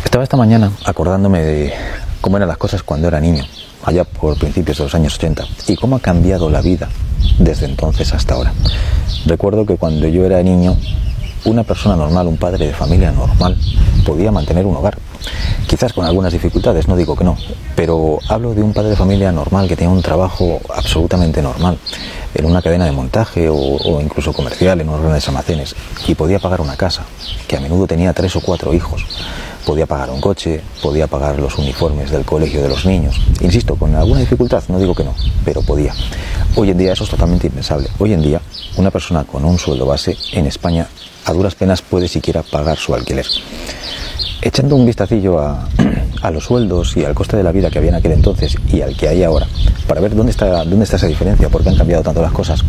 Estaba esta mañana acordándome de cómo eran las cosas cuando era niño, allá por principios de los años 80, y cómo ha cambiado la vida desde entonces hasta ahora. Recuerdo que cuando yo era niño, una persona normal, un padre de familia normal, podía mantener un hogar. Quizás con algunas dificultades, no digo que no, pero hablo de un padre de familia normal que tenía un trabajo absolutamente normal, en una cadena de montaje o incluso comercial, en unos grandes almacenes, y podía pagar una casa, que a menudo tenía 3 o 4 hijos. Podía pagar un coche, podía pagar los uniformes del colegio de los niños. Insisto, con alguna dificultad, no digo que no, pero podía. Hoy en día eso es totalmente impensable. Hoy en día, una persona con un sueldo base en España a duras penas puede siquiera pagar su alquiler. Echando un vistacillo a los sueldos y al coste de la vida que había en aquel entonces y al que hay ahora, para ver dónde está esa diferencia, por qué han cambiado tanto las cosas,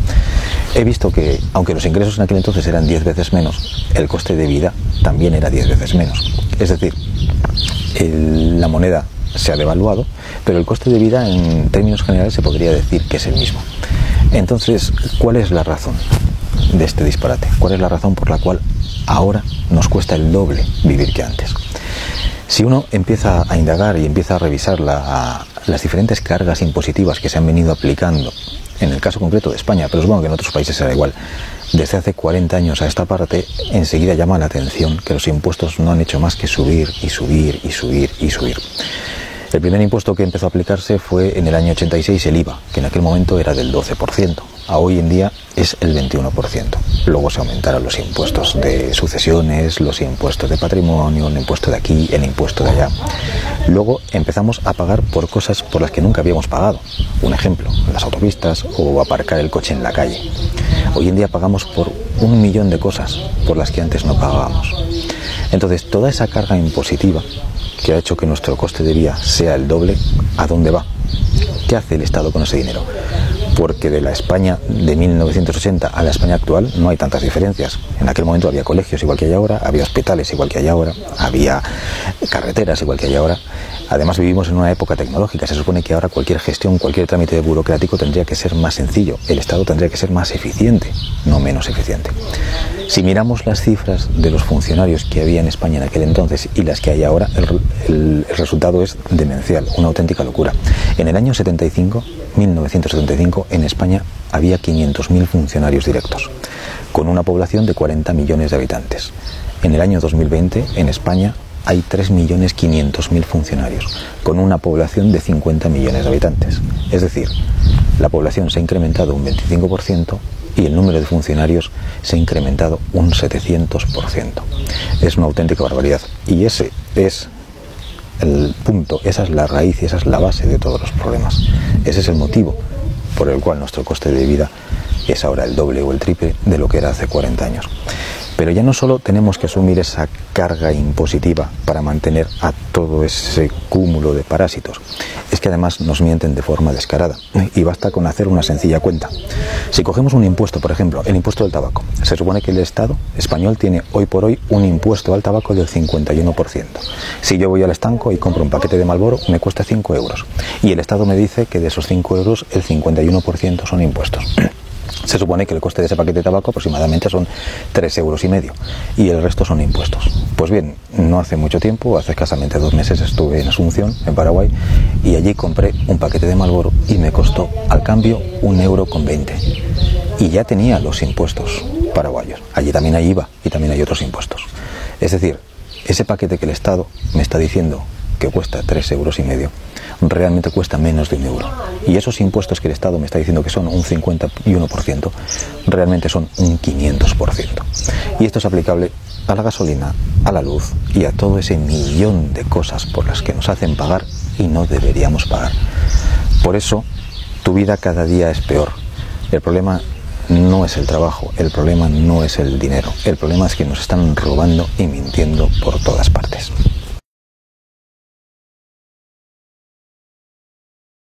he visto que, aunque los ingresos en aquel entonces eran 10 veces menos, el coste de vida también era 10 veces menos. Es decir, la moneda se ha devaluado, pero el coste de vida en términos generales se podría decir que es el mismo. Entonces, ¿cuál es la razón de este disparate? ¿Cuál es la razón por la cual ahora nos cuesta el doble vivir que antes? Si uno empieza a indagar y empieza a revisar las diferentes cargas impositivas que se han venido aplicando, en el caso concreto de España, pero supongo que en otros países será igual, desde hace 40 años a esta parte, enseguida llama la atención que los impuestos no han hecho más que subir y subir y subir y subir. El primer impuesto que empezó a aplicarse fue en el año 86 el IVA, que en aquel momento era del 12%. A hoy en día es el 21%. Luego se aumentaron los impuestos de sucesiones, los impuestos de patrimonio, el impuesto de aquí, el impuesto de allá. Luego empezamos a pagar por cosas por las que nunca habíamos pagado. Un ejemplo, las autopistas o aparcar el coche en la calle. Hoy en día pagamos por 1 millón de cosas por las que antes no pagábamos. Entonces, toda esa carga impositiva que ha hecho que nuestro coste de vida sea el doble, ¿a dónde va? ¿Qué hace el Estado con ese dinero? Porque de la España de 1980 a la España actual no hay tantas diferencias. En aquel momento había colegios igual que hay ahora, había hospitales igual que hay ahora, había carreteras igual que hay ahora. Además vivimos en una época tecnológica. Se supone que ahora cualquier gestión, cualquier trámite burocrático tendría que ser más sencillo. El Estado tendría que ser más eficiente, no menos eficiente. Si miramos las cifras de los funcionarios que había en España en aquel entonces y las que hay ahora, el resultado es demencial, una auténtica locura. En el año 1975, en España había 500.000 funcionarios directos, con una población de 40 millones de habitantes. En el año 2020, en España, hay 3.500.000 funcionarios, con una población de 50 millones de habitantes. Es decir, la población se ha incrementado un 25% y el número de funcionarios se ha incrementado un 700%. Es una auténtica barbaridad. Y ese es el punto, esa es la raíz y esa es la base de todos los problemas. Ese es el motivo por el cual nuestro coste de vida es ahora el doble o el triple de lo que era hace 40 años. Pero ya no solo tenemos que asumir esa carga impositiva para mantener a todo ese cúmulo de parásitos, es que además nos mienten de forma descarada. Y basta con hacer una sencilla cuenta. Si cogemos un impuesto, por ejemplo, el impuesto del tabaco, se supone que el Estado español tiene hoy por hoy un impuesto al tabaco del 51%. Si yo voy al estanco y compro un paquete de Marlboro, me cuesta 5 euros. Y el Estado me dice que de esos 5 euros, el 51% son impuestos. Se supone que el coste de ese paquete de tabaco aproximadamente son 3,5 euros y el resto son impuestos. Pues bien, no hace mucho tiempo, hace escasamente 2 meses estuve en Asunción, en Paraguay, y allí compré un paquete de Marlboro y me costó al cambio 1,20 euro. Y ya tenía los impuestos paraguayos. Allí también hay IVA y también hay otros impuestos. Es decir, ese paquete que el Estado me está diciendo que cuesta 3,5 euros, realmente cuesta menos de 1 euro. Y esos impuestos que el Estado me está diciendo que son un 51%, realmente son un 500%. Y esto es aplicable a la gasolina, a la luz y a todo ese millón de cosas por las que nos hacen pagar y no deberíamos pagar. Por eso, tu vida cada día es peor. El problema no es el trabajo, el problema no es el dinero, el problema es que nos están robando y mintiendo por todas partes.